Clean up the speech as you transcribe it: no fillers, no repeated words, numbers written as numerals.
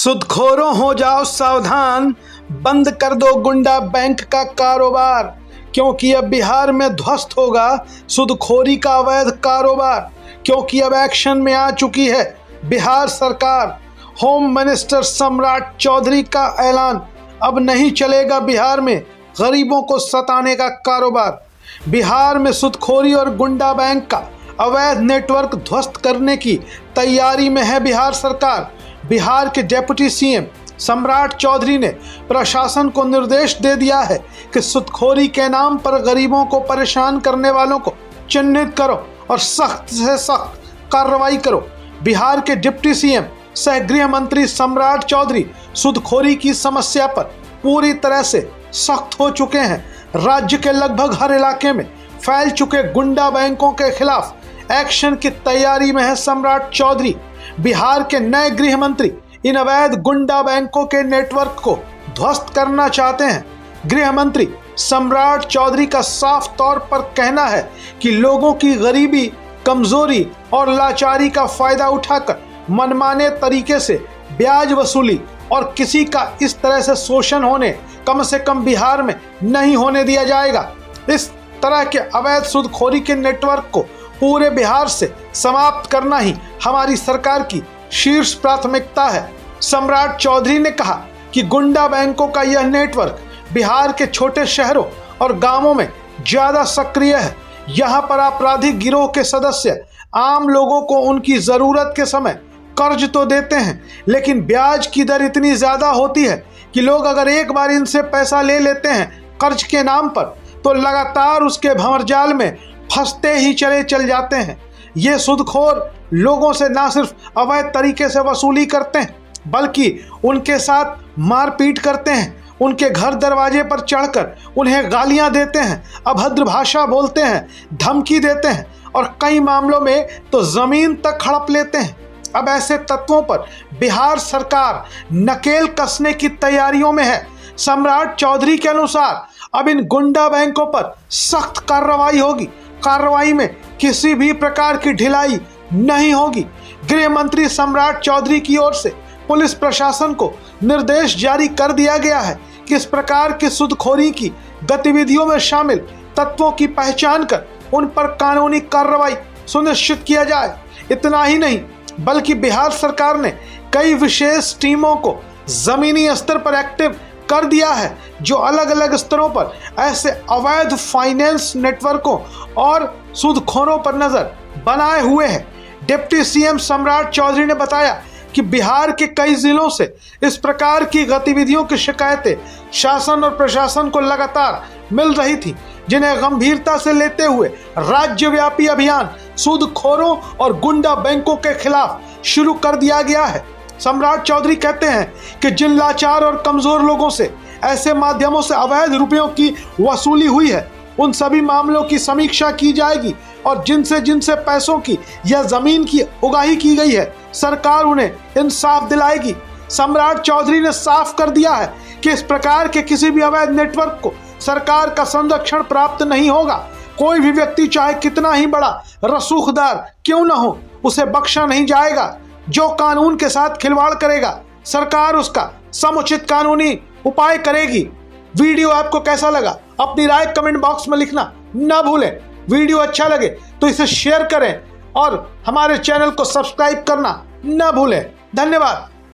सुदखोरों हो जाओ सावधान, बंद कर दो गुंडा बैंक का कारोबार, क्योंकि अब बिहार में ध्वस्त होगा सुदखोरी का अवैध कारोबार। क्योंकि अब एक्शन में आ चुकी है बिहार सरकार। होम मिनिस्टर सम्राट चौधरी का ऐलान, अब नहीं चलेगा बिहार में गरीबों को सताने का कारोबार। बिहार में सुदखोरी और गुंडा बैंक का अवैध नेटवर्क ध्वस्त करने की तैयारी में है बिहार सरकार। बिहार के डिप्टी सीएम सम्राट चौधरी ने प्रशासन को निर्देश दे दिया है कि सुदखोरी के नाम पर गरीबों को परेशान करने वालों को चिन्हित करो और सख्त से सख्त कार्रवाई करो। बिहार के डिप्टी सीएम सह गृह मंत्री सम्राट चौधरी सुदखोरी की समस्या पर पूरी तरह से सख्त हो चुके हैं। राज्य के लगभग हर इलाके में फैल चुके गुंडा बैंकों के खिलाफ एक्शन की तैयारी में है सम्राट चौधरी। बिहार के नए गृह मंत्री इन अवैध गुंडा बैंकों के नेटवर्क को ध्वस्त करना चाहते हैं। गृह मंत्री सम्राट चौधरी का साफ तौर पर कहना है कि लोगों की गरीबी, कमजोरी और लाचारी का फायदा उठाकर मनमाने तरीके से ब्याज वसूली और किसी का इस तरह से शोषण होने कम से कम बिहार में नहीं होने दिया जाएगा। इस तरह के अवैध सुदखोरी के नेटवर्क को पूरे बिहार से समाप्त करना ही हमारी सरकार की शीर्ष प्राथमिकता है। सम्राट चौधरी ने कहा कि गुंडा बैंकों का यह नेटवर्क बिहार के छोटे शहरों और गांवों में ज्यादा सक्रिय है। यहां पर आपराधिक गिरोह के सदस्य आम लोगों को उनकी जरूरत के समय कर्ज तो देते हैं, लेकिन ब्याज की दर इतनी ज्यादा होती है कि लोग अगर एक बार इनसे पैसा ले लेते हैं कर्ज के नाम पर, तो लगातार उसके भंवरजाल में फंसते ही चल जाते हैं। ये सुदखोर लोगों से ना सिर्फ अवैध तरीके से वसूली करते हैं, बल्कि उनके साथ मारपीट करते हैं, उनके घर दरवाजे पर चढ़कर उन्हें गालियां देते हैं, अभद्र भाषा बोलते हैं, धमकी देते हैं और कई मामलों में तो जमीन तक हड़प लेते हैं। अब ऐसे तत्वों पर बिहार सरकार नकेल कसने की तैयारियों में है। सम्राट चौधरी के अनुसार अब इन गुंडा बैंकों पर सख्त कार्रवाई होगी। कार्रवाई में किसी भी प्रकार की ढिलाई नहीं होगी। गृह मंत्री सम्राट चौधरी की ओर से पुलिस प्रशासन को निर्देश जारी कर दिया गया है कि इस प्रकार की सुदखोरी की गतिविधियों में शामिल तत्वों की पहचान कर उन पर कानूनी कार्रवाई सुनिश्चित किया जाए। इतना ही नहीं, बल्कि बिहार सरकार ने कई विशेष टीमों को जमीनी स्तर पर एक्टिव कर दिया है, जो अलग अलग स्तरों पर ऐसे अवैध फाइनेंस नेटवर्कों और सुदखोरों पर नजर बनाए हुए हैं। डिप्टी सीएम सम्राट चौधरी ने बताया कि बिहार के कई जिलों से इस प्रकार की गतिविधियों की शिकायतें शासन और प्रशासन को लगातार मिल रही थी, जिन्हें गंभीरता से लेते हुए राज्यव्यापी अभियान सुदखोरों और गुंडा बैंकों के खिलाफ शुरू कर दिया गया है। सम्राट चौधरी कहते हैं कि जिन लाचार और कमजोर लोगों से ऐसे माध्यमों से अवैध रुपयों की वसूली हुई है, उन सभी मामलों की समीक्षा की जाएगी और जिनसे पैसों की या जमीन की उगाही की गई है, सरकार उन्हें इंसाफ दिलाएगी। सम्राट चौधरी ने साफ कर दिया है कि इस प्रकार के किसी भी अवैध नेटवर्क को सरकार का संरक्षण प्राप्त नहीं होगा। कोई भी व्यक्ति चाहे कितना ही बड़ा रसूखदार क्यों न हो, उसे बख्शा नहीं जाएगा। जो कानून के साथ खिलवाड़ करेगा, सरकार उसका समुचित कानूनी उपाय करेगी। वीडियो आपको कैसा लगा अपनी राय कमेंट बॉक्स में लिखना ना भूलें। वीडियो अच्छा लगे तो इसे शेयर करें और हमारे चैनल को सब्सक्राइब करना ना भूलें। धन्यवाद।